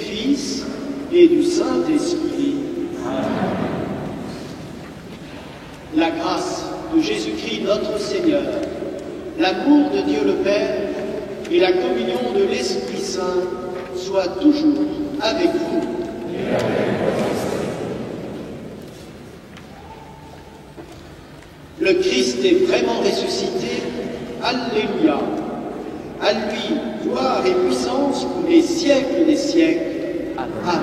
Fils et du Saint-Esprit. La grâce de Jésus-Christ notre Seigneur, l'amour de Dieu le Père et la communion de l'Esprit Saint soient toujours avec vous. Le Christ est vraiment ressuscité. Alléluia. À lui, gloire et puissance pour les siècles des siècles. Amen.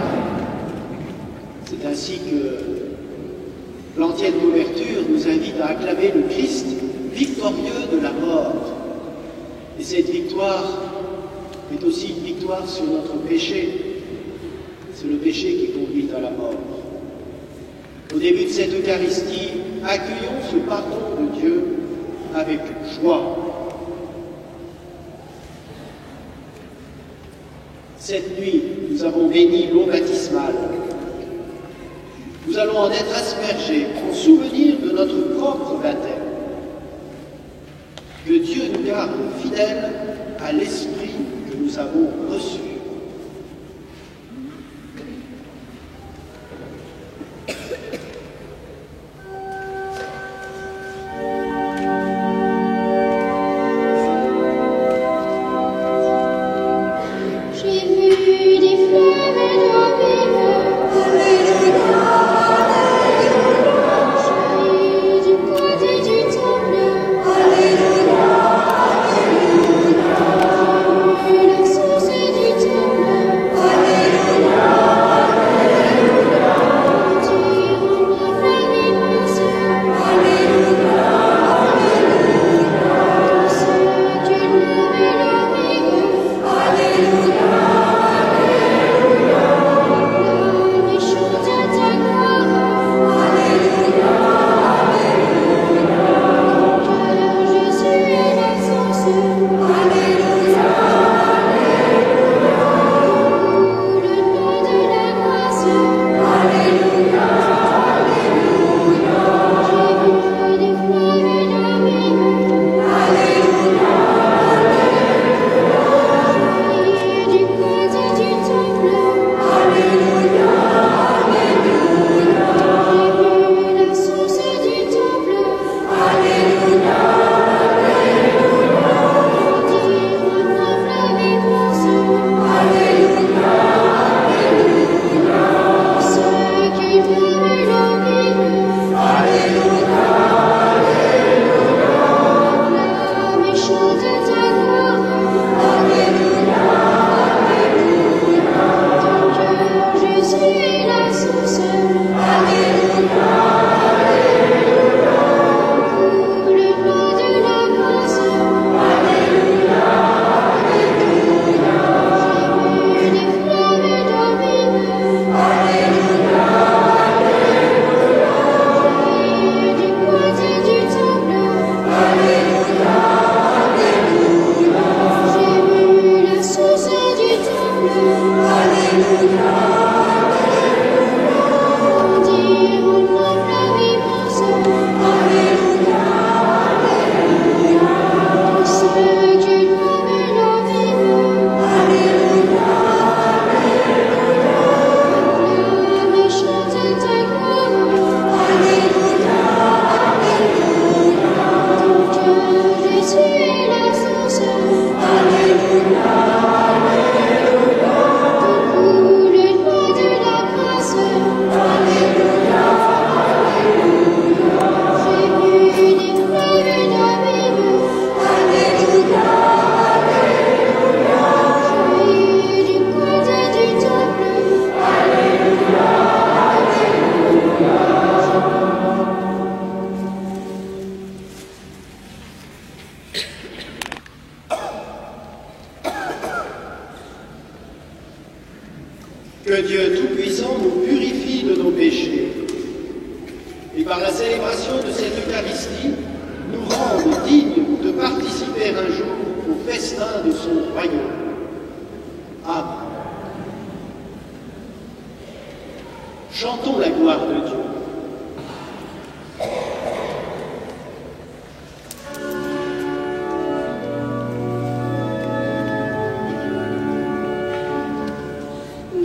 C'est ainsi que l'antienne d'ouverture nous invite à acclamer le Christ victorieux de la mort. Et cette victoire est aussi une victoire sur notre péché. C'est le péché qui conduit à la mort. Au début de cette Eucharistie, accueillons ce pardon de Dieu avec joie. Cette nuit, nous avons béni l'eau baptismale. Nous allons en être aspergés en souvenir de notre propre baptême. Que Dieu nous garde fidèles à l'Esprit que nous avons reçu. Que Dieu Tout-Puissant nous purifie de nos péchés et par la célébration de cette Eucharistie, nous rende dignes de participer un jour au festin de son royaume. Amen. Chantons la gloire de Dieu.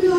Gloire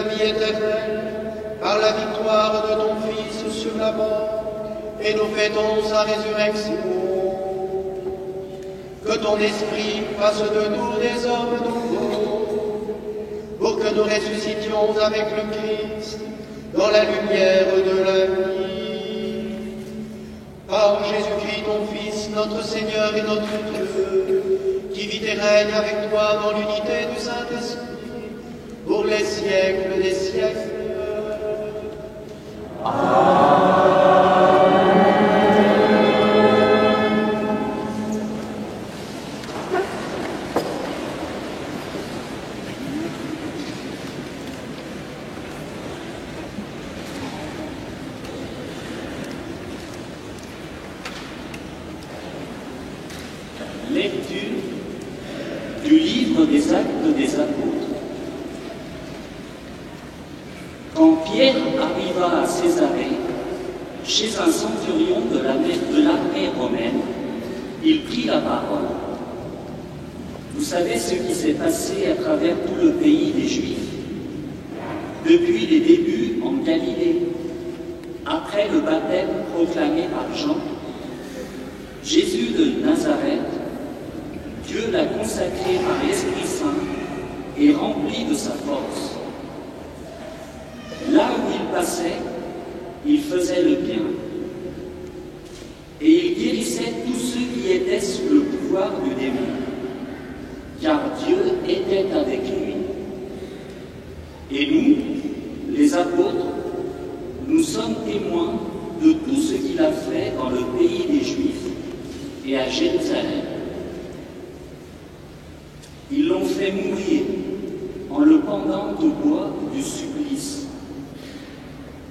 la vie éternelle par la victoire de ton Fils sur la mort, et nous fêtons sa résurrection. Que ton esprit fasse de nous des hommes nouveaux, pour que nous ressuscitions avec le Christ dans la lumière de la vie. Par Jésus-Christ, ton Fils, notre Seigneur et notre Dieu, qui vit et règne avec toi dans l'unité du Saint-Esprit, pour les siècles des siècles. Lecture du livre des Actes des Apôtres. Quand Pierre arriva à Césarée, chez un centurion de l'armée romaine, il prit la parole. Vous savez ce qui s'est passé à travers tout le pays des Juifs, depuis les débuts en Galilée, après le baptême proclamé par Jean. Jésus de Nazareth, Dieu l'a consacré par l'Esprit Saint et rempli de sa force. Là où il passait, il faisait le bien. Et il guérissait tous ceux qui étaient sous le pouvoir du démon, car Dieu était avec lui. Et nous, les apôtres, nous sommes témoins de tout ce qu'il a fait dans le pays des Juifs et à Jérusalem. Ils l'ont fait mourir en le pendant au bois du supplice.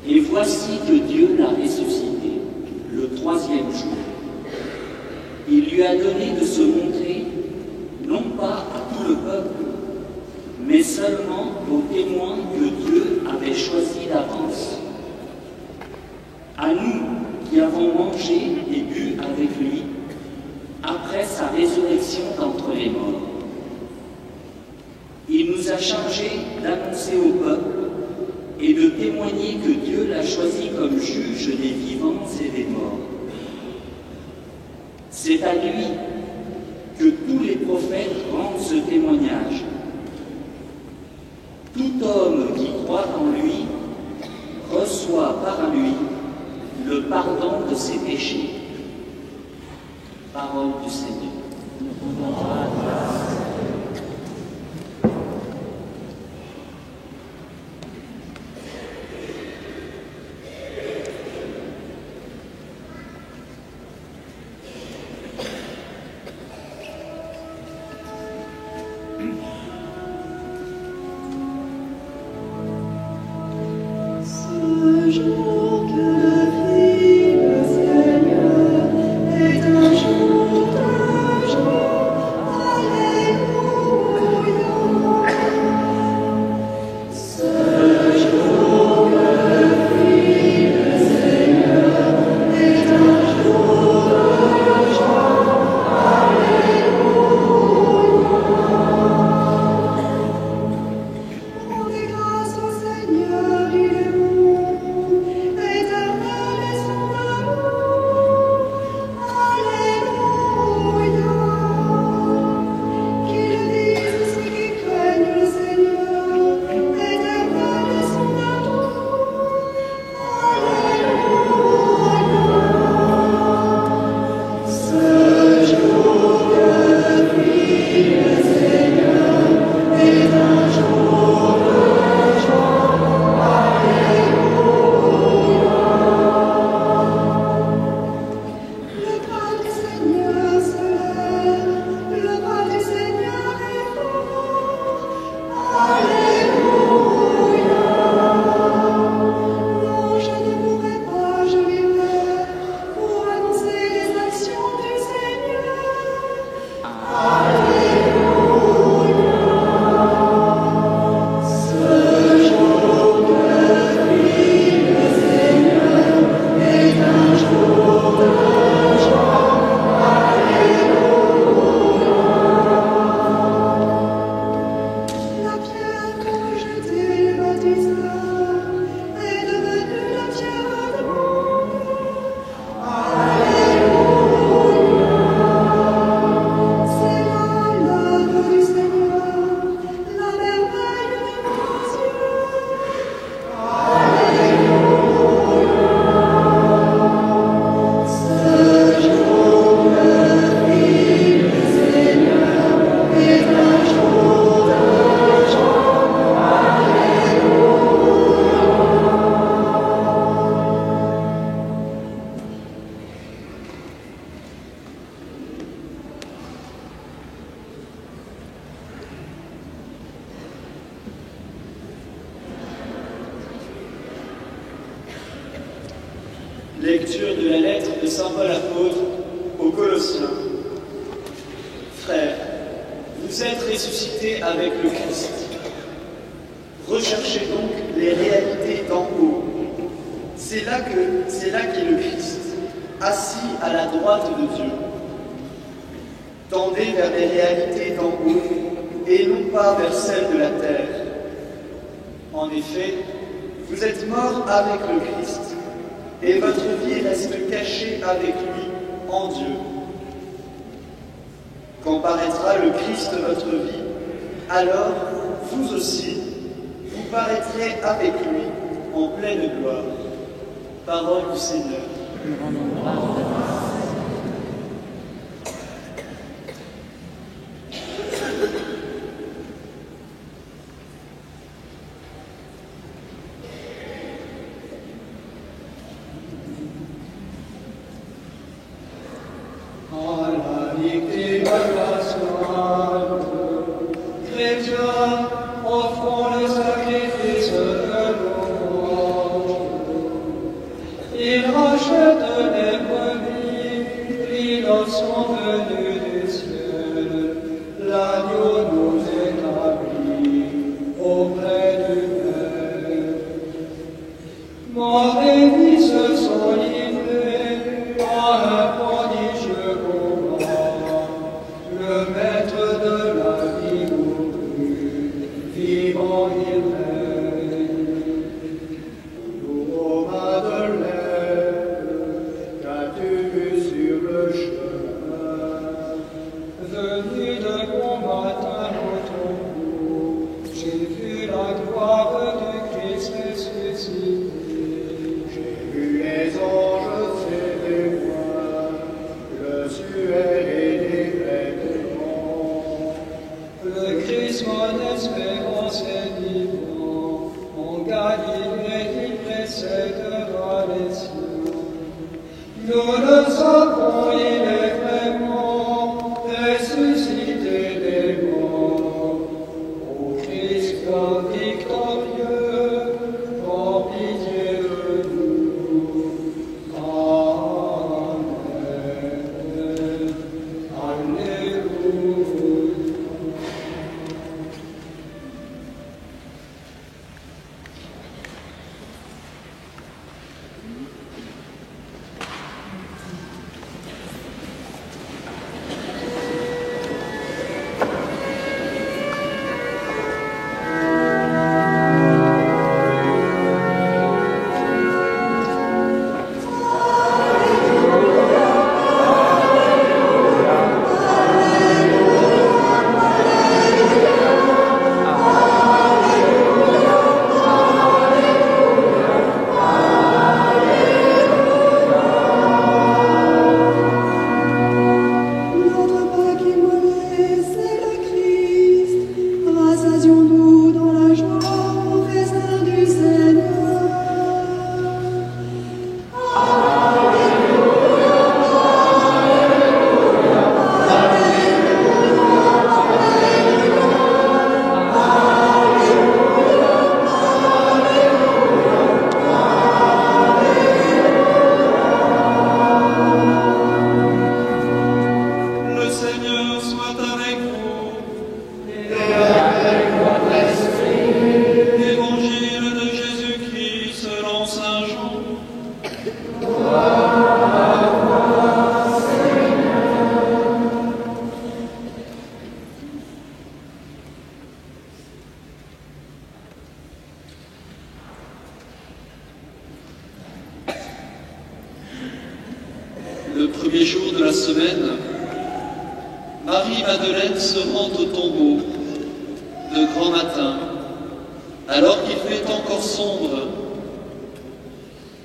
Et voici que Dieu l'a ressuscité le 3e jour. Il lui a donné de se montrer, non pas à tout le peuple, mais seulement aux témoins que Dieu avait choisis d'avance. À nous qui avons mangé et bu avec lui après sa résurrection d'entre les morts. Il nous a chargés d'annoncer au peuple et de témoigner que Dieu l'a choisi comme juge des vivants et des morts. C'est à lui que tous les prophètes rendent ce témoignage. Tout homme qui croit en lui reçoit par lui le pardon de ses péchés. Parole du Seigneur. Ce jour que fit le Seigneur est un jour de joie. Alléluia. Ce jour que fit le Seigneur est un jour de joie. Alléluia. Rendez grâce au Seigneur, il est bon. Lecture de la lettre de saint Paul apôtre aux Colossiens. Frères, vous êtes ressuscités avec le Christ. Recherchez donc les réalités d'en haut. C'est là qu'est le Christ, assis à la droite de Dieu. Tendez vers les réalités d'en haut et non pas vers celles de la terre. En effet, vous êtes morts avec le Christ et votre vie reste cachée avec lui en Dieu. Quand paraîtra le Christ votre vie, alors vous aussi, vous paraîtrez avec lui en pleine gloire. Parole du Seigneur. Le premier jour de la semaine, Marie-Madeleine se rend au tombeau de grand matin, alors qu'il fait encore sombre.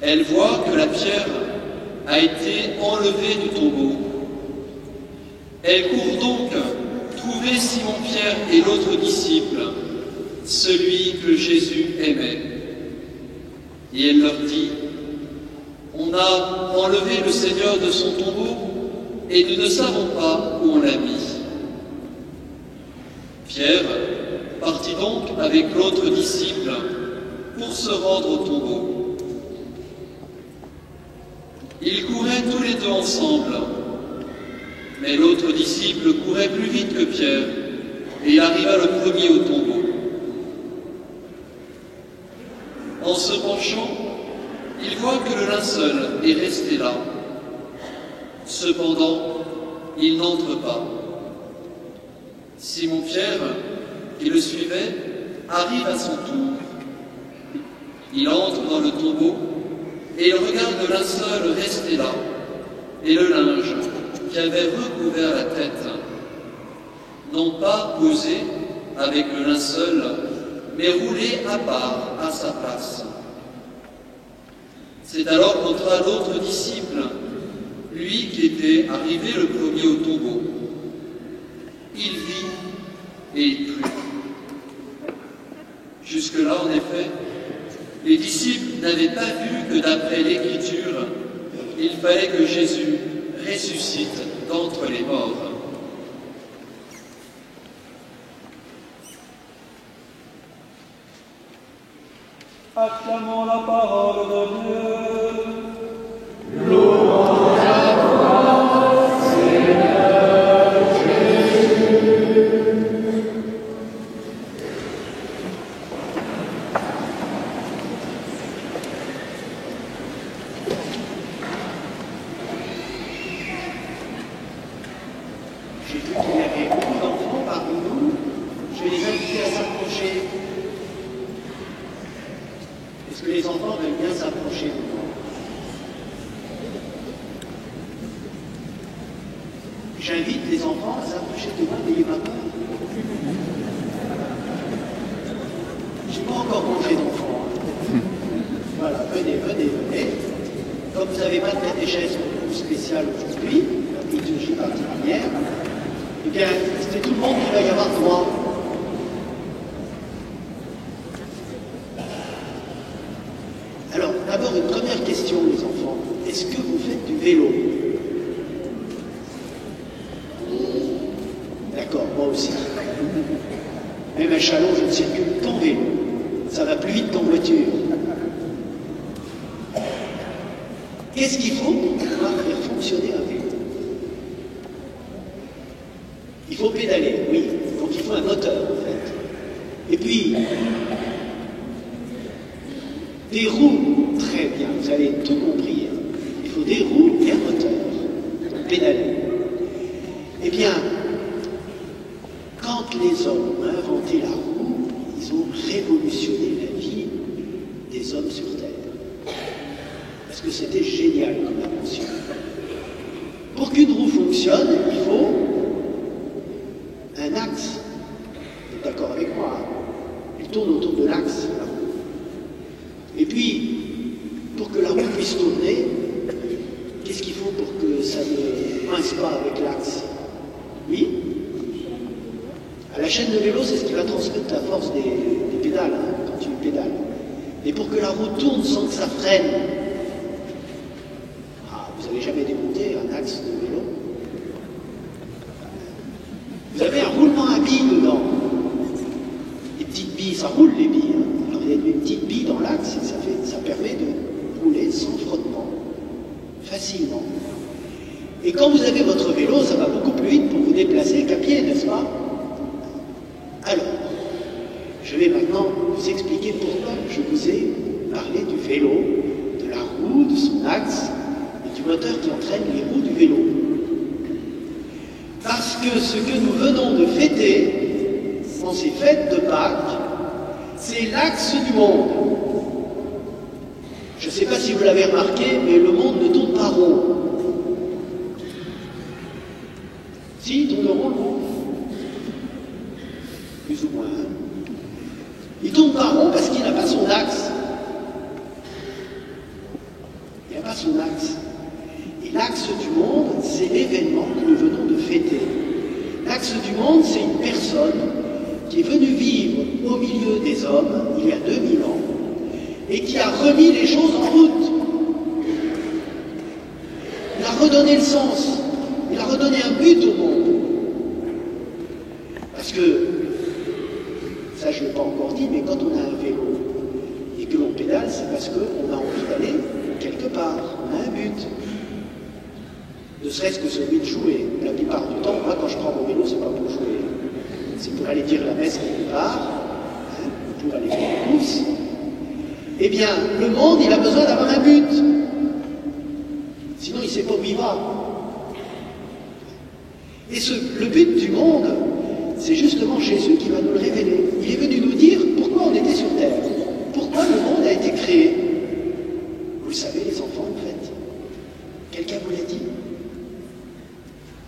Elle voit que la pierre a été enlevée du tombeau. Elle court donc trouver Simon-Pierre et l'autre disciple, celui que Jésus aimait. Et elle leur dit: on a enlevé le Seigneur de son tombeau et nous ne savons pas où on l'a mis. Pierre partit donc avec l'autre disciple pour se rendre au tombeau. Ils couraient tous les deux ensemble. Mais l'autre disciple courait plus vite que Pierre et arriva le premier au tombeau. En se penchant, il voit que le linceul est resté là. Cependant, il n'entre pas. Simon-Pierre, qui le suivait, arrive à son tour. Il entre dans le tombeau et il regarde le linceul resté là et le linge qui avait recouvert la tête, non pas posé avec le linceul, mais roulé à part à sa place. C'est alors qu'entra l'autre disciple, lui qui était arrivé le premier au tombeau. Il vit et il plut. Jusque-là, en effet, les disciples n'avaient pas vu que d'après l'Écriture, il fallait que Jésus ressuscite d'entre les morts. Acclamons la parole de Dieu. J'ai vu qu'il y avait beaucoup d'enfants parmi nous. Je vais les inviter à s'approcher. Est-ce que les enfants veulent bien s'approcher de moi? J'invite les enfants à s'approcher de moi, n'ayez pas peur. Je n'ai pas encore mangé d'enfants. Voilà, venez, venez, venez. Comme vous n'avez pas de catéchèse spéciale aujourd'hui, la liturgie particulière, eh bien, c'est tout le monde qui va y avoir droit. Alors, d'abord, une première question, les enfants. Est-ce que vous faites du vélo? D'accord, moi aussi. Même à Chalon, je ne circule qu'en vélo. Ça va plus vite qu'en voiture. Qu'est-ce qu'il faut pour pouvoir faire fonctionner un vélo? Il faut pédaler, oui. Donc il faut un moteur, en fait. Et puis, des roues, très bien, vous avez tout compris. Hein. Il faut des roues et un moteur pour pédaler. Eh bien, quand les hommes ont inventé la roue, ils ont révolutionné la vie des hommes sur Terre. Parce que c'était génial comme invention. Pour qu'une roue fonctionne, il faut un axe. Vous êtes d'accord avec moi? Elle tourne autour de l'axe, la roue. Et puis, pour que la roue puisse tourner, qu'est-ce qu'il faut pour que ça ne coince pas avec l'axe? Oui? À la chaîne de vélo, c'est ce qui va transmettre la force des pédales, hein, quand tu pédales. Et pour que la roue tourne sans que ça freine, vous n'avez jamais démonté un axe de vélo? Vous avez un roulement à billes dedans. Des petites billes, ça roule les billes. Hein. Alors il y a des petites billes dans l'axe et ça permet de rouler sans frottement, facilement. Et quand vous avez votre vélo, ça va beaucoup plus vite pour vous déplacer qu'à pied, n'est-ce pas? Alors, je vais maintenant vous expliquer pourquoi je vous ai parlé du vélo, de la roue, de son axe, du moteur qui entraîne les roues du vélo. Parce que ce que nous venons de fêter, en ces fêtes de Pâques, c'est l'axe du monde. Je ne sais pas si vous l'avez remarqué, mais le monde ne tourne pas rond. Si, il tourne rond, le monde. Plus ou moins. Il tourne pas rond parce qu'il n'a pas son axe. Il n'a pas son axe. L'axe du monde, c'est l'événement que nous venons de fêter. L'axe du monde, c'est une personne qui est venue vivre au milieu des hommes il y a 2000 ans et qui a remis les choses en route. Il a redonné le sens, il a redonné un but au monde. Parce que, ça je ne l'ai pas encore dit, mais quand on a un vélo et que l'on pédale, c'est parce qu'on a envie d'aller quelque part, on a un but. Ne serait-ce que celui de jouer. La plupart du temps, moi, quand je prends mon vélo, c'est pas pour jouer. C'est pour aller dire la messe quelque part, hein, pour aller faire une course. Eh bien, le monde, il a besoin d'avoir un but. Sinon, il ne sait pas où il va. Et le but du monde, c'est justement Jésus qui va nous le révéler. Il est venu nous dire pourquoi on était sur Terre. Pourquoi le monde a été créé. Vous le savez, les enfants, en fait. Quelqu'un vous l'a dit?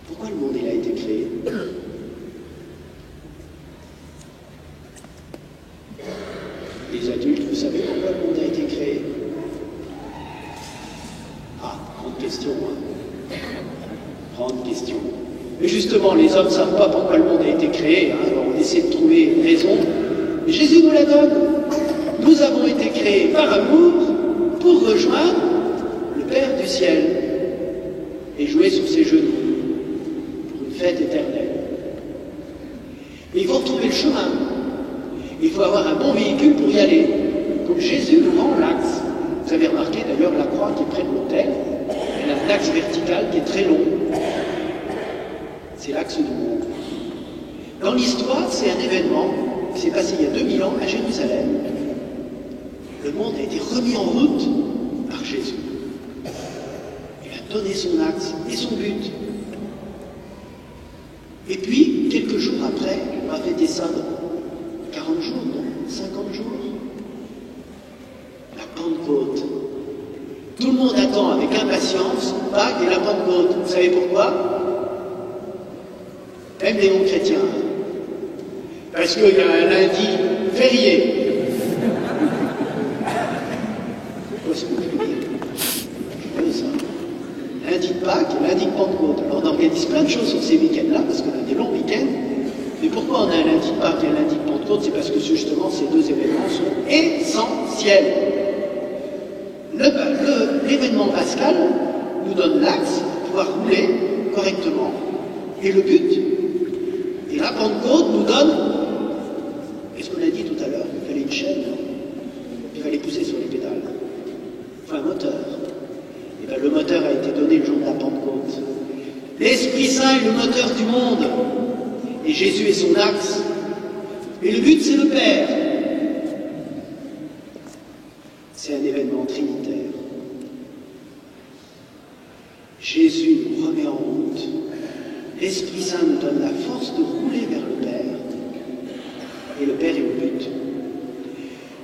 Pourquoi le monde il a été créé? Les adultes, vous savez pourquoi le monde a été créé? Ah, grande question, hein. Grande question. Mais justement, les hommes ne savent pas pourquoi le monde a été créé, hein, alors on essaie de trouver une raison. Mais Jésus nous la donne. Nous avons été créés par amour pour rejoindre le Père du ciel et jouer sur ses genoux pour une fête éternelle. Et il faut retrouver le chemin. Il faut avoir un bon véhicule pour y aller. Donc Jésus nous rend l'axe. Vous avez remarqué d'ailleurs la croix qui est près de l'autel, elle a un axe vertical qui est très long. C'est l'axe du monde. Dans l'histoire, c'est un événement qui s'est passé il y a 2000 ans à Jérusalem. Le monde a été remis en route par Jésus. Il a donné son axe et son but. Et puis, quelques jours après, on va fêter ça dans 40 jours, non 50 jours. La Pentecôte. Tout le monde attend avec impatience Pâques et la Pentecôte. Vous savez pourquoi? Même les non-chrétiens. Parce qu'il y a un lundi férié. Qu'est-ce que vous voulez dire? Je veux ça. Lundi de Pâques et lundi de Pentecôte. Alors on organise plein de choses sur ces week-ends-là, parce qu'on a des longs week-ends. Mais pourquoi on a un lundi de Pâques et un lundi de Pentecôte? C'est parce que justement ces deux événements sont essentiels. L'événement pascal nous donne l'axe pour pouvoir rouler correctement. Et le but, et la Pentecôte nous donne, qu'est-ce qu'on a dit tout à l'heure? Il fallait une chaîne, il fallait pousser sur les pédales. Enfin, un moteur. Et bien le moteur a été donné le jour de la Pentecôte. L'Esprit Saint est le moteur du monde. Et Jésus est son axe. Et le but, c'est le Père. C'est un événement trinitaire. Jésus nous remet en route. L'Esprit Saint nous donne la force de rouler vers le Père. Et le Père est le but.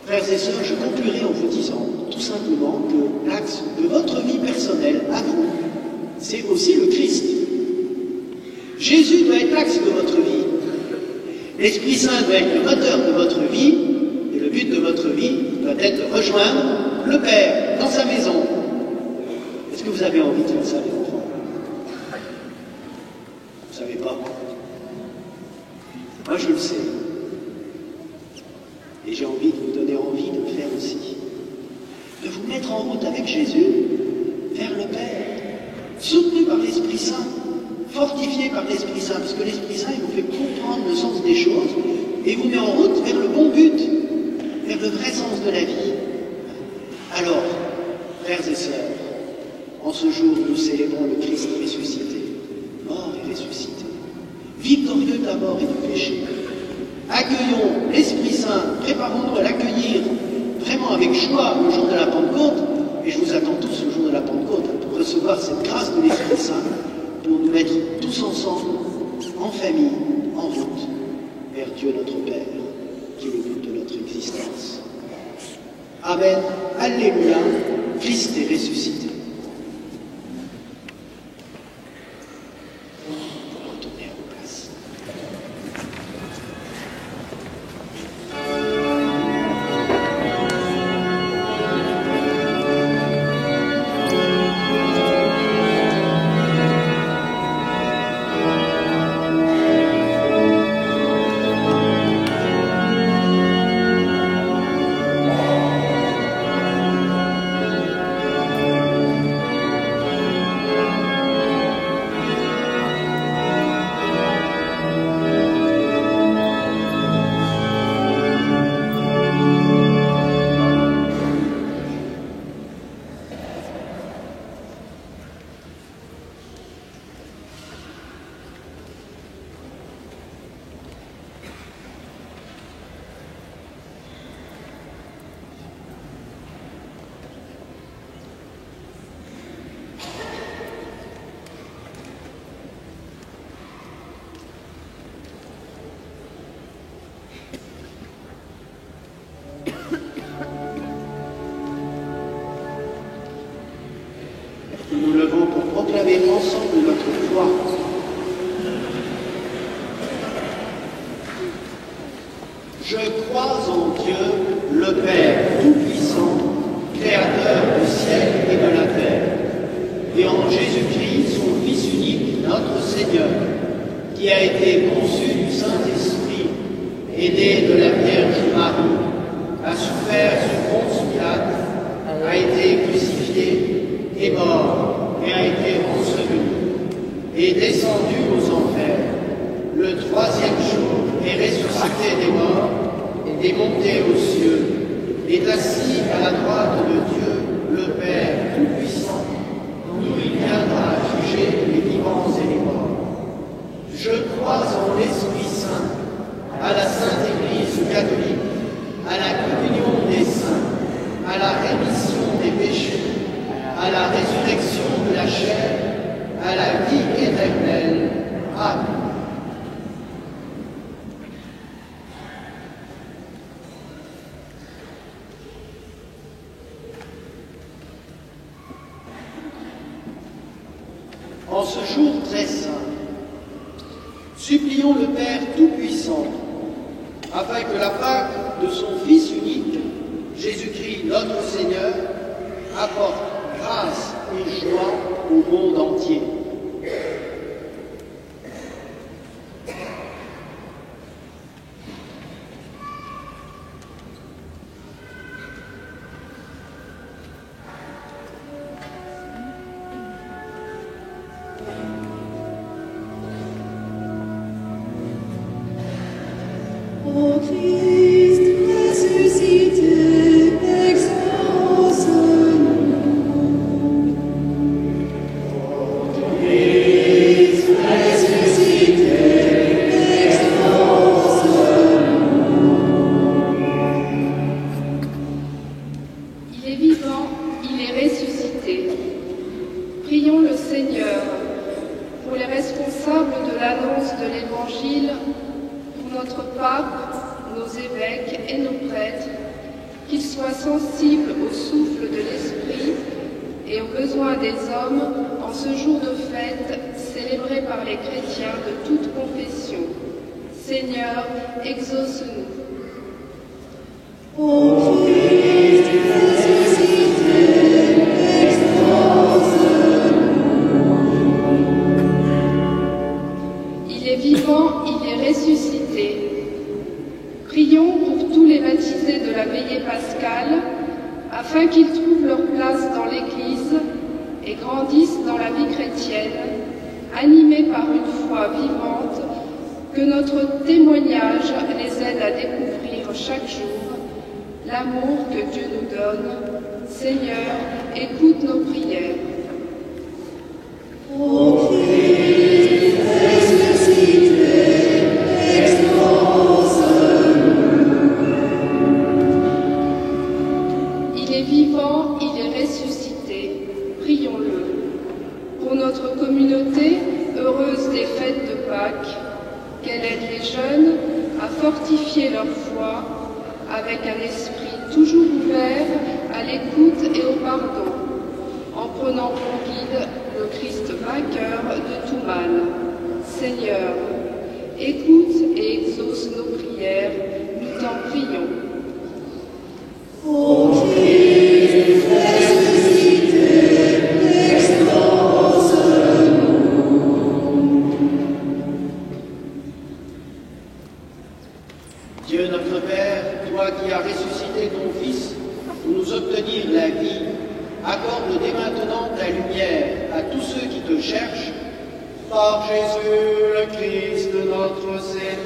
Frères et sœurs, je conclurai en vous disant tout simplement que l'axe de votre vie personnelle, à vous, c'est aussi le Christ. Jésus doit être l'axe de votre vie. L'Esprit Saint doit être le moteur de votre vie, et le but de votre vie doit être de rejoindre le Père dans sa maison. Est-ce que vous avez envie de faire ça, les enfants? Vous ne savez pas? Moi, je le sais. Et j'ai envie de vous donner envie de le faire aussi. De vous mettre en route avec Jésus vers le Père, soutenu par l'Esprit Saint, fortifié par l'Esprit Saint, parce que l'Esprit Saint, il vous fait comprendre le sens des choses et vous met en route vers le bon but, vers le vrai sens de la vie. Alors, frères et sœurs, en ce jour, nous célébrons le Christ ressuscité, mort et ressuscité, victorieux de la mort et du péché. Accueillons l'Esprit Saint, préparons-nous à l'accueillir vraiment avec joie le jour de la Pentecôte, et je vous attends tous le jour de la Pentecôte pour recevoir cette grâce de l'Esprit Saint, pour nous mettre tous ensemble, en famille, en route, vers Dieu notre Père, qui est le but de notre existence. Amen. Alléluia. Christ est ressuscité. Retournez à vos places. qui a été conçu du Saint-Esprit, est né de la Vierge Marie, a souffert sous Ponce Pilate, a été crucifié, est mort et a été enseveli, est descendu aux enfers. Le troisième jour est ressuscité des morts, est monté aux cieux, est assis à la droite de Dieu, le Père Tout-Puissant, d'où il viendra juger les vivants et les morts. Je crois en l'Esprit Saint, à la Sainte Église catholique, à la communion des saints, à la rémission des péchés, à la résurrection de la chair, à la vie éternelle. Amen. En ce jour très saint, supplions le Père Tout-Puissant, afin que la Pâque de son Fils unique, Jésus-Christ notre Seigneur, apporte grâce et joie au monde entier. Ô Christ ressuscité, exauce-nous. Ô Christ ressuscité, exauce-nous. Il est vivant, il est ressuscité. Prions le Seigneur pour les responsables de l'annonce de l'Évangile, notre pape, nos évêques et nos prêtres, qu'ils soient sensibles au souffle de l'Esprit et aux besoins des hommes en ce jour de fête célébré par les chrétiens de toute confession. Seigneur, exauce-nous. Ô Christ ressuscité, exauce-nous. Il est vivant, il est ressuscité. Prions pour tous les baptisés de la veillée pascale, afin qu'ils trouvent leur place dans l'Église et grandissent dans la vie chrétienne, animés par une foi vivante, que notre témoignage les aide à découvrir chaque jour l'amour que Dieu nous donne. Seigneur, écoute nos prières. Ô Christ ressuscité, Il est vivant, il est ressuscité. Prions-le. Pour notre communauté, heureuse des fêtes de Pâques, qu'elle aide les jeunes à fortifier leur foi avec un esprit toujours ouvert à l'écoute et au pardon, en prenant pour guide le Christ vainqueur de tout mal. Seigneur, écoute et exauce nos prières, nous t'en prions. Ô Christ ressuscité, exauce-nous. Dieu notre Père, toi qui as ressuscité ton Fils pour nous obtenir la vie, accorde dès maintenant ta lumière à tous ceux qui te cherchent, par Jésus le Christ notre Seigneur.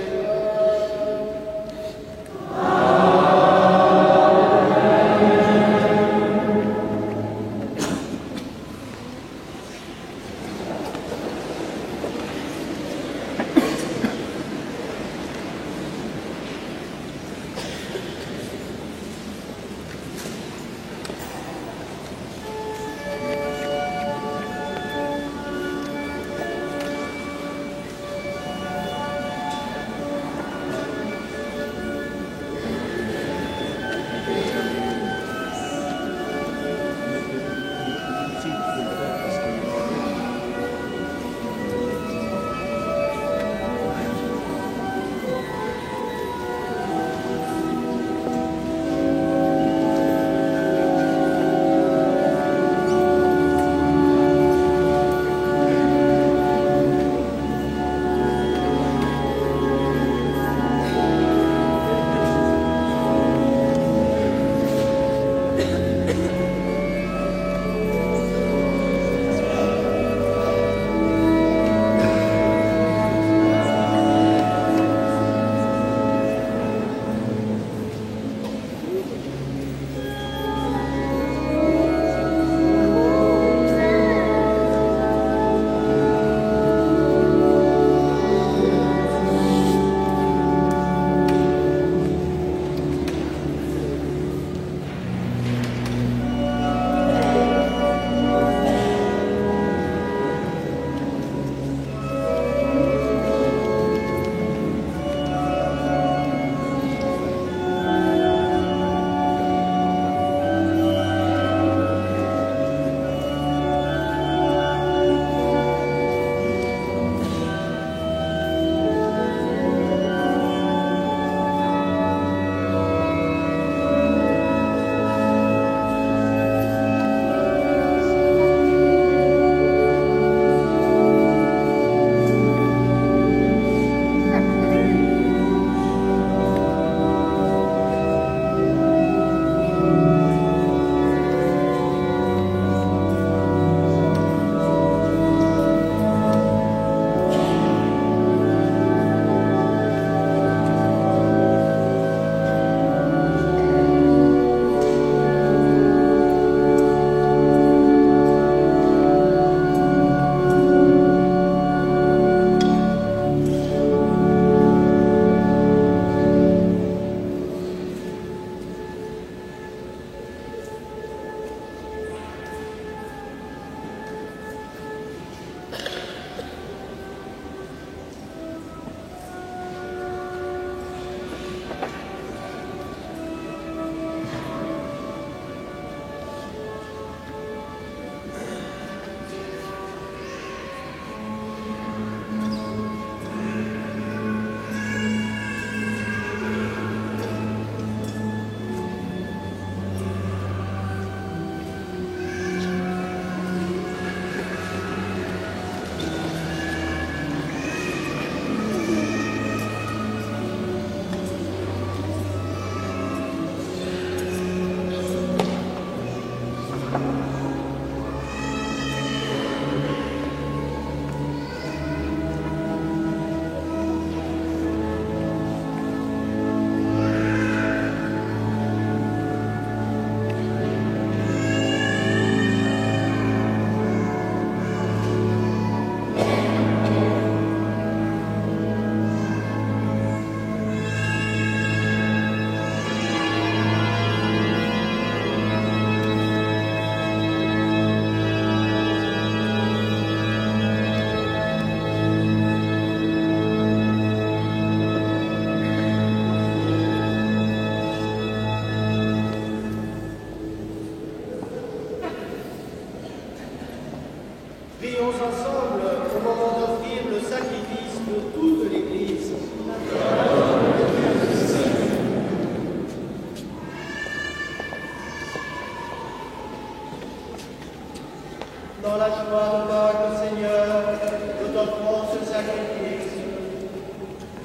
Prions ensemble au moment d'offrir le sacrifice de toute l'Église. Dans la joie de Pâques, Seigneur, nous t'offrons ce sacrifice.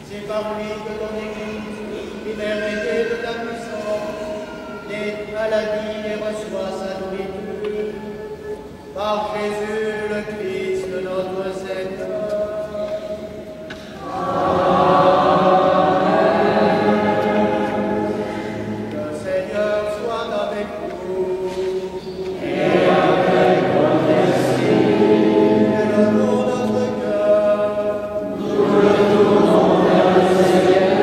C'est par lui que ton Église, libérée de ta puissance, naît à la vie et reçoit sa nourriture. Par Jésus, le Christ, notre Seigneur. Le Seigneur soit avec vous. Et avec votre esprit. Élevons notre cœur. Nous le tournons vers le Seigneur.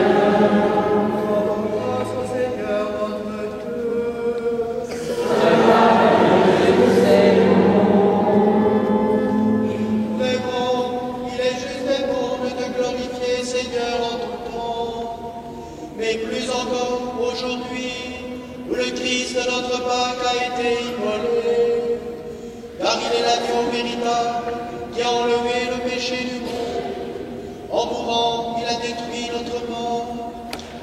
Rendons grâce au Seigneur notre Dieu. Mais plus encore aujourd'hui, où le Christ de notre Pâques a été immolé, car il est l'agneau véritable qui a enlevé le péché du monde. En mourant, il a détruit notre mort.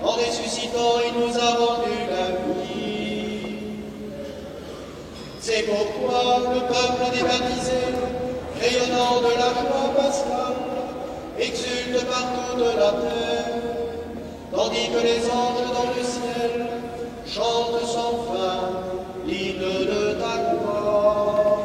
En ressuscitant, il nous a rendu la vie. C'est pourquoi le peuple des baptisés, rayonnant de la joie pascale, exulte partout de la terre, tandis que les anges dans le ciel chantent sans fin l'hymne de ta gloire.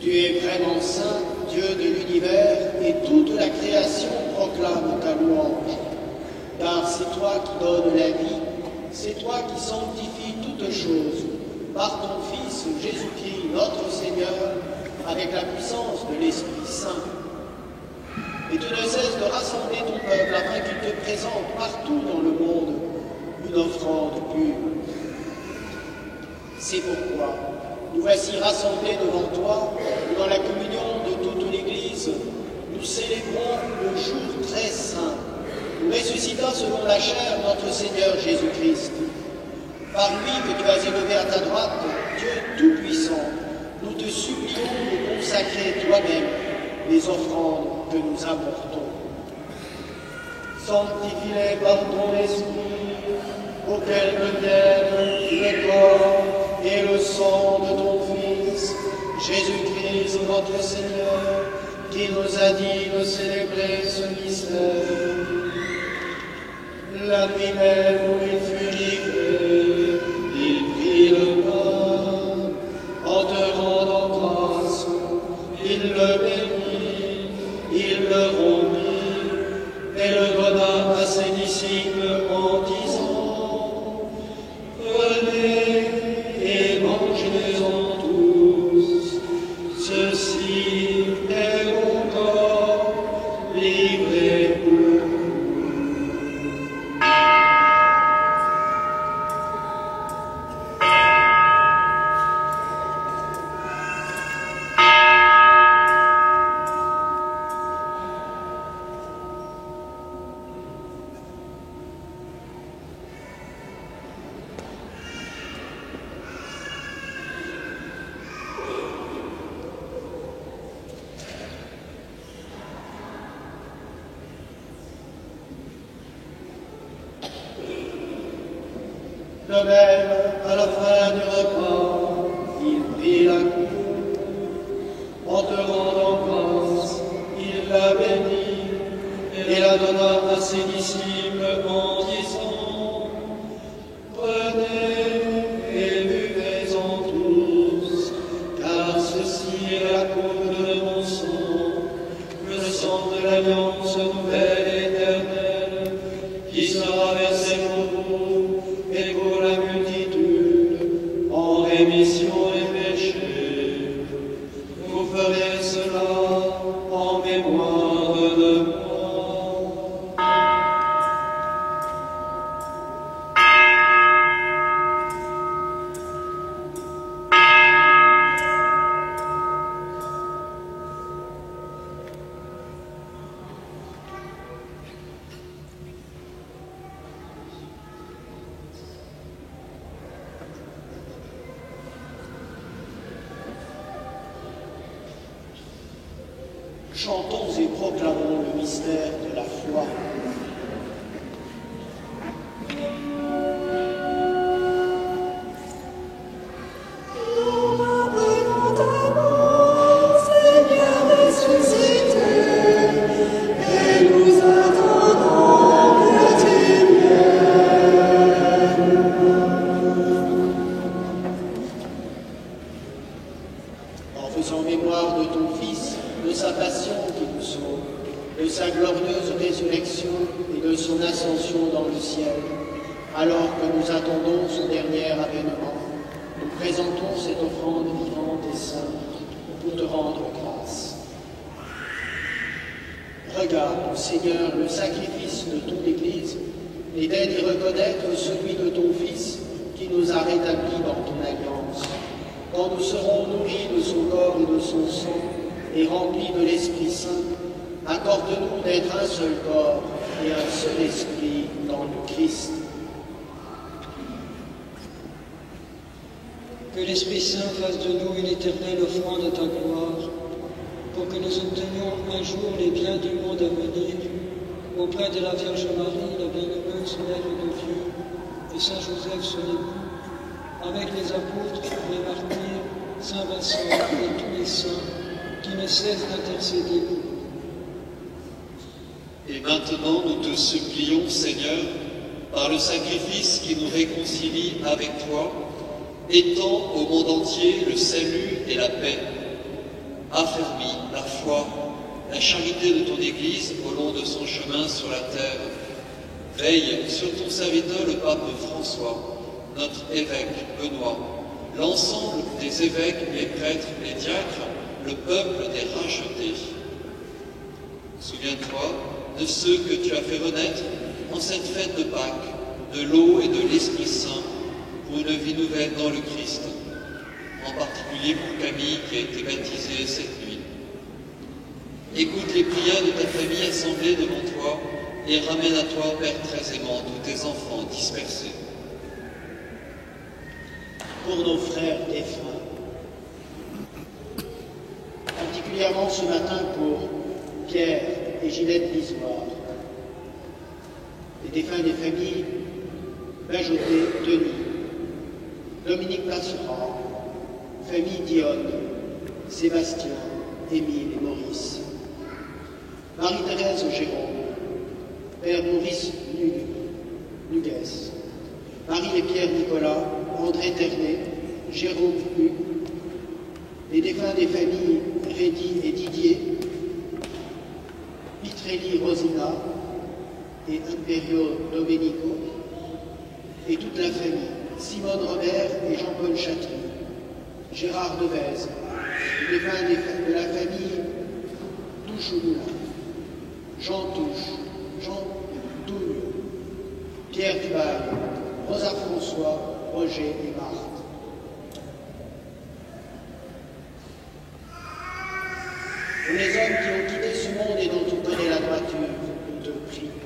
Tu es vraiment saint, Dieu de l'univers, et toute la création proclame ta louange. Car c'est toi qui donnes la vie, c'est toi qui sanctifies toutes choses, par ton Fils Jésus-Christ, notre Seigneur, avec la puissance de l'Esprit Saint. Et tu ne cesses de rassembler ton peuple afin qu'il te présente partout dans le monde une offrande pure. C'est pourquoi nous voici rassemblés devant toi, et dans la communion de toute l'Église, nous célébrons le jour très saint, où ressuscita selon la chair notre Seigneur Jésus-Christ. Par lui que tu as élevé à ta droite, Dieu Tout-Puissant, nous te supplions de consacrer toi-même les offrandes que nous apportons. Sanctifie-les par ton esprit, auquel deviennent le corps et le sang de ton Fils, Jésus-Christ notre Seigneur, qui nous a dit de célébrer ce mystère. La nuit même où il fut livré, il prit le pain, en te rendant grâce, il le bénit, il le rompit, et le donna à ses disciples en disant, prenez et mangez-en tous, ceci est mon corps livré pour vous. De même, à la fin du repas, il prit la coupe. En te rendant grâce, il la bénit et la donna à ses disciples en disant, prenez et buvez-en tous, car ceci est la coupe de mon sang, rémission des péchés. Vous ferez cela en mémoire de moi. Chantons et proclamons le mystère de la foi. En faisant mémoire de ton Fils, de sa passion qui nous sauve, de sa glorieuse résurrection et de son ascension dans le ciel, alors que nous attendons son dernier avènement, nous présentons cette offrande vivante et sainte pour te rendre grâce. Regarde, Seigneur, le sacrifice de ton Église et d'aide y reconnaître celui de ton Fils qui nous a rétablis dans ton alliance. Quand nous serons nourris de son corps et de son sang et remplis de l'Esprit Saint, accorde-nous d'être un seul corps et un seul esprit dans le Christ. Que l'Esprit Saint fasse de nous une éternelle offrande à ta gloire, pour que nous obtenions un jour les biens du monde à venir, auprès de la Vierge Marie, la bienheureuse Mère de Dieu, et Saint Joseph, son époux, avec les apôtres, les martyrs, Saint Vincent et tous les saints qui ne cessent d'intercéder pour nous. Et maintenant, nous te supplions, Seigneur, par le sacrifice qui nous réconcilie avec toi, étends au monde entier le salut et la paix. Affermis la foi, la charité de ton Église au long de son chemin sur la terre. Veille sur ton serviteur, le pape François, notre évêque Benoît, l'ensemble des évêques, les prêtres, les diacres, le peuple des rachetés. Souviens-toi de ceux que tu as fait renaître en cette fête de Pâques, de l'eau et de l'Esprit Saint, pour une vie nouvelle dans le Christ, en particulier pour Camille qui a été baptisée cette nuit. Écoute les prières de ta famille assemblée devant toi et ramène à toi, Père très aimant, tous tes enfants dispersés. Pour nos frères défunts, particulièrement ce matin pour Pierre et Ginette Lisoire, les défunts des familles Bajoté, Denis, Dominique Passerat, famille Dionne, Sébastien, Émile et Maurice, Marie-Thérèse Jérôme, Père Maurice Nuguès, Marie et Pierre Nicolas, André Ternet, Jérôme Hugues, les défunts des familles Rédy et Didier, Pitrelli Rosina et Imperio Domenico, et toute la famille, Simone Robert et Jean-Paul Chatry, Gérard Devez, les défunts de la famille Touchoumoula, Jean Touche, Jean Dougne, Pierre Dubail, Rosa François, Roger et Marthe. Pour les hommes qui ont quitté ce monde et dont on connaît la droiture, nous te prions.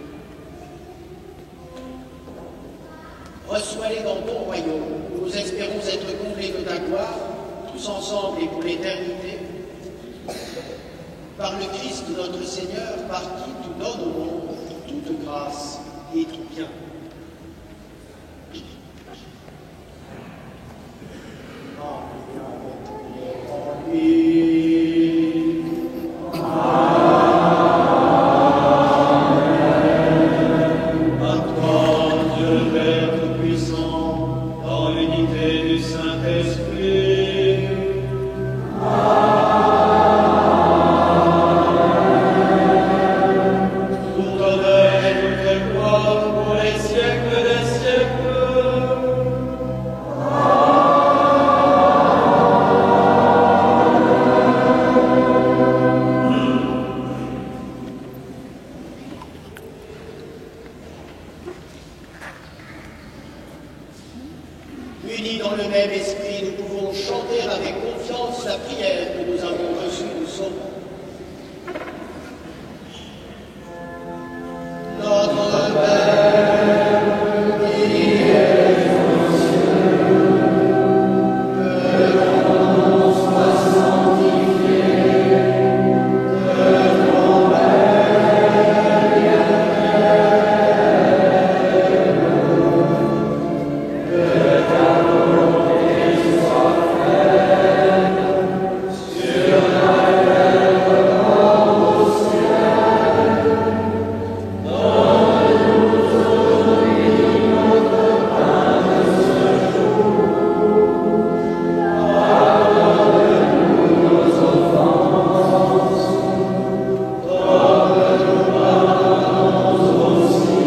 Reçois-les dans ton royaume, où nous espérons être comblés de ta gloire, tous ensemble et pour l'éternité, par le Christ notre Seigneur, par qui tu donnes au monde toute grâce et tout bien. Pour les la prière que nous avons reçue du psaume. Notre Père, qui es aux cieux, que ton nom soit sanctifié, que ton règne vienne, que ta volonté soit faite sur la terre comme au ciel. Donne-nous aujourd'hui notre pain de ce jour. Pardonne-nous nos offenses, comme nous pardonnons aussi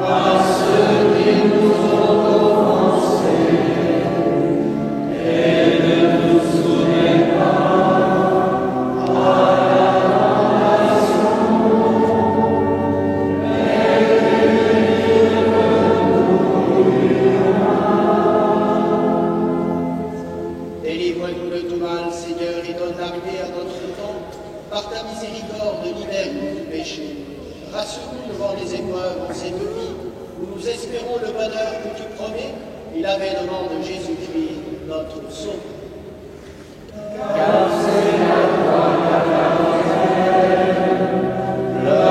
à ceux qui nous ont offensés. Et ne nous soumets pas à la tentation, délivre-nous de tout mal, Seigneur, et donne la paix à notre temps. Par ta miséricorde, libère-nous du péché. Rassure-nous devant les épreuves de cette vie, où nous espérons le bonheur que tu promets et l'avènement de Jésus-Christ, notre Sauveur. Car c'est la gloire, le règne, la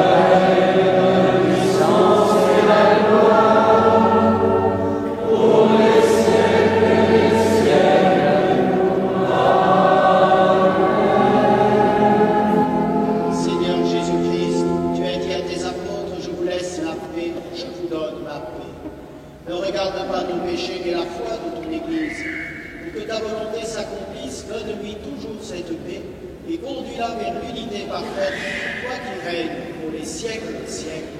puissance et la gloire, pour les siècles et les siècles. Seigneur Jésus-Christ, tu as dit à tes apôtres, je vous laisse la paix, je vous donne ma paix. Ne regarde pas nos péchés mais la foi de ton Église. Pour que ta volonté s'accomplisse, donne-lui toujours cette paix et conduis-la vers l'unité parfaite, toi qui règnes pour les siècles des siècles.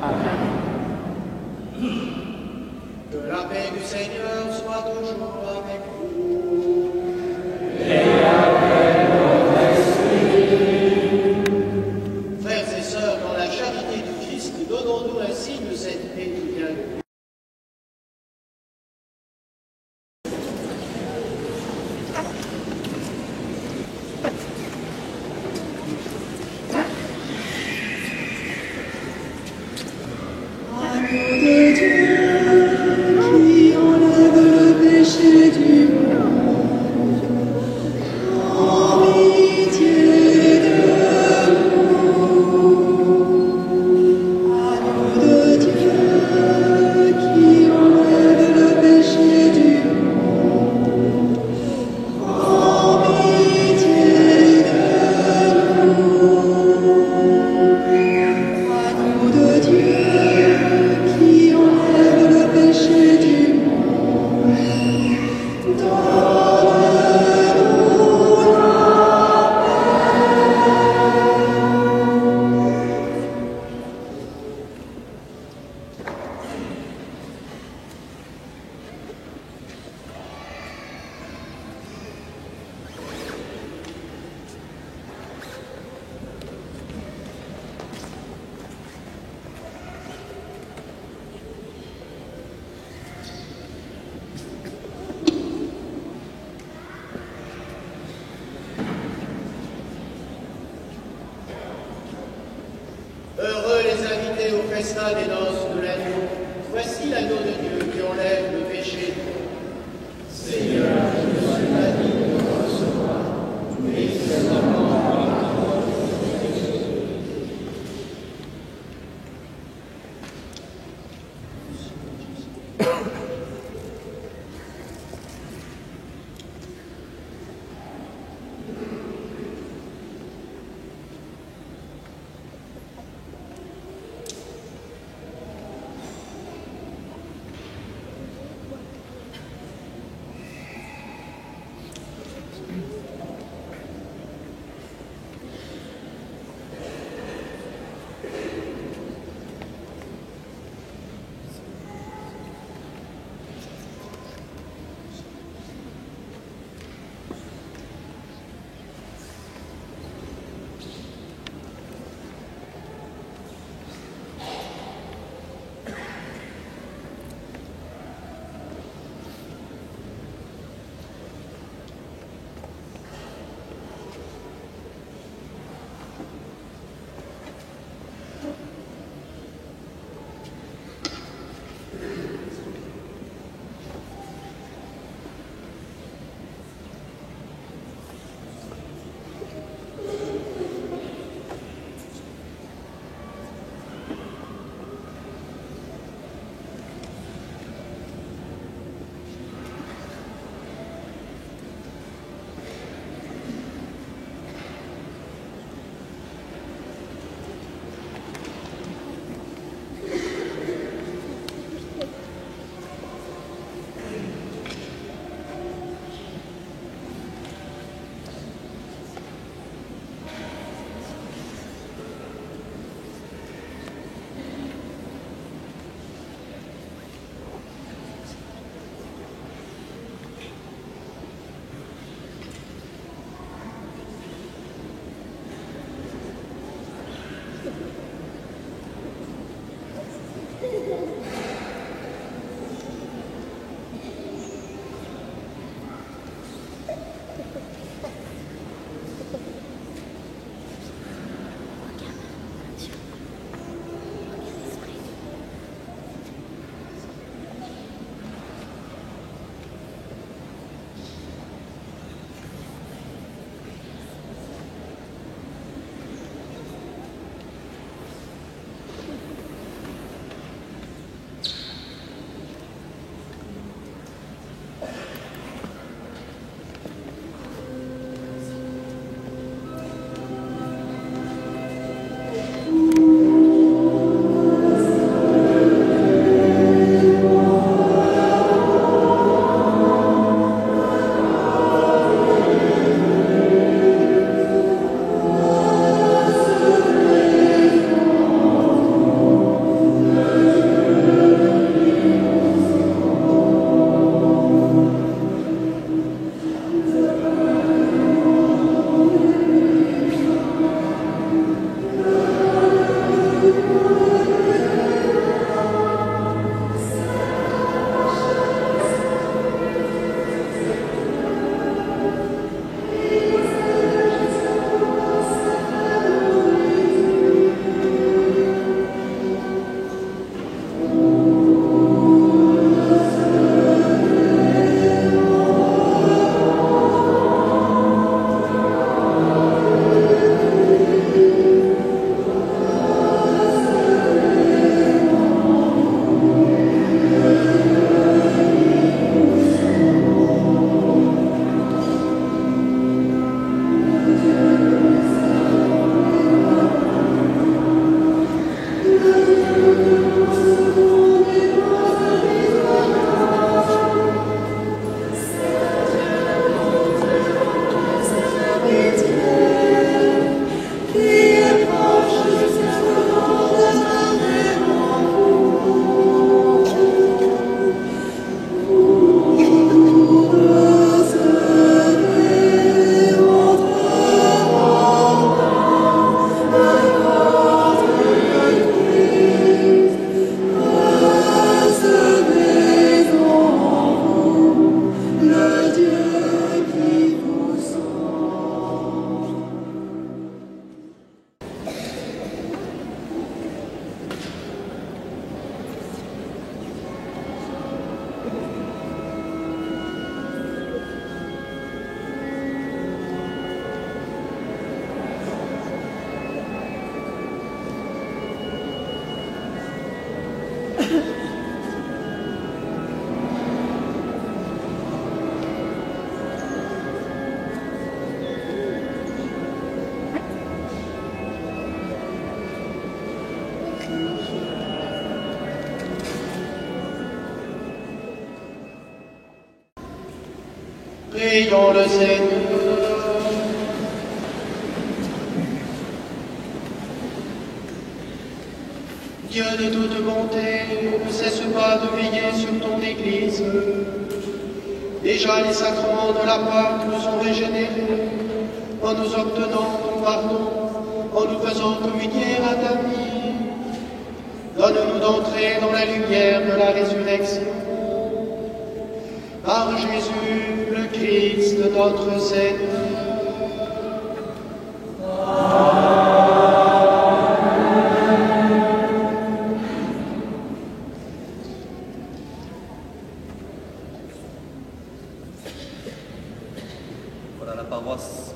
Amen. Que la paix du Seigneur soit toujours avec vous. Et avec votre esprit. Frères et sœurs, dans la charité du Christ, donnons-nous un signe de cette paix qui vient de Dieu. Agneau de Dieu, qui enlève le péché du monde, en pitié de nous. Agneau de Dieu, qui enlève le péché du monde, en pitié de nous. Agneau de Dieu, qui enlève le péché du monde, donne-nous la Heureux les invités au festin des noces de l'agneau. Voici l'agneau de Dieu qui enlève le péché. Seigneur, je suis pas digne de te recevoir, mais seulement par la parole de Jésus. Prions le Seigneur. Dieu de toute bonté, ne cesse pas de veiller sur ton Église. Déjà les sacrements de la Pâque nous ont régénérés, en nous obtenant ton pardon, en nous faisant communier à ta vie. Donne-nous d'entrer dans la lumière de la résurrection. Par Jésus, le Christ, notre Seigneur. Voilà la paroisse.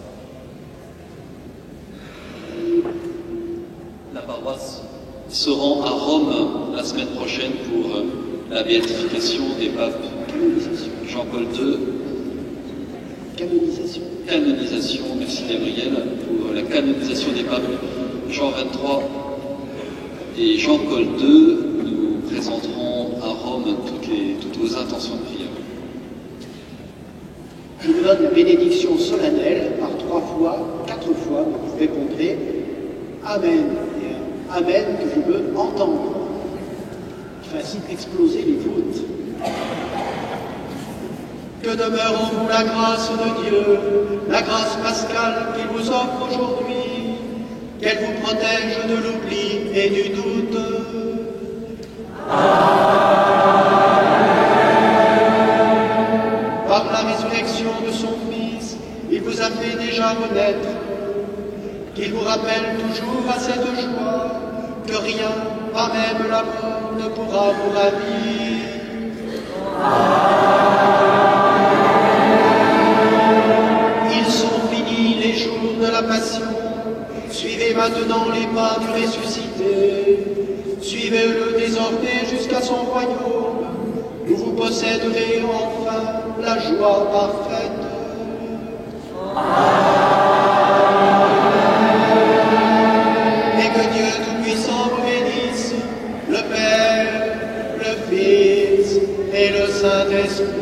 La paroisse se rend à Rome la semaine prochaine pour la béatification des papes Jean-Paul II. Canonisation, merci Gabriel, pour la canonisation des papes Jean XXIII et Jean-Paul II. Nous présenterons à Rome toutes vos intentions de prière. Je vous donne la bénédiction solennelle par 3 fois, 4 fois, vous répondrez Amen. Et un Amen que je veux entendre, qui fasse exploser les voûtes. Que demeure en vous la grâce de Dieu, la grâce pascale qu'il vous offre aujourd'hui, qu'elle vous protège de l'oubli et du doute. Par la résurrection de son Fils, il vous a fait déjà renaître, qu'il vous rappelle toujours à cette joie que rien, pas même la mort, ne pourra vous ravir. Ils sont finis les jours de la passion, suivez maintenant les pas du ressuscité, suivez-le désormais jusqu'à son royaume, où vous posséderez enfin la joie parfaite. Et que Dieu Tout-Puissant vous bénisse, le Père, le Fils et le Saint-Esprit.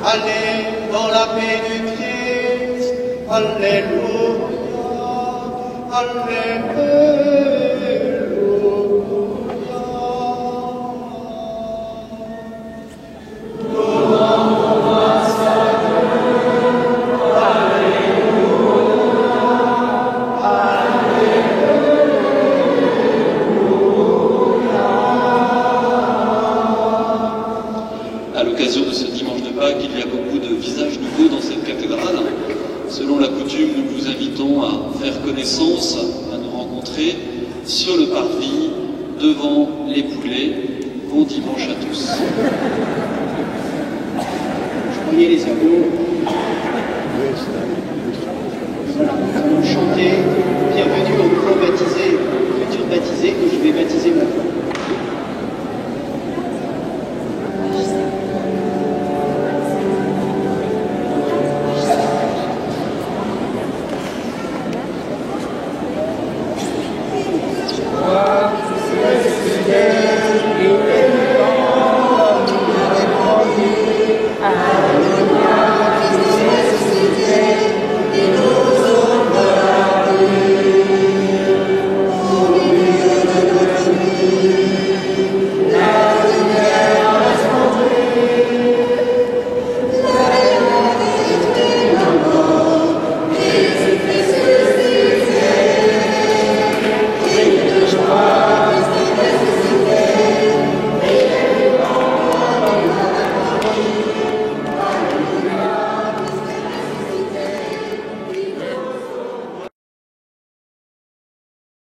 Allez dans la paix du Christ. Alléluia. Alléluia. À l'occasion de ce dimanche de Pâques, il y a beaucoup de visages nouveaux dans cette cathédrale. Selon la coutume, nous vous invitons à faire connaissance, à nous rencontrer sur le parvis, devant les poulets. Bon dimanche à tous. Joignez les amours. Voilà, nous allons chanter Bienvenue aux nouveaux baptisés, futurs baptisés, que je vais baptiser maintenant.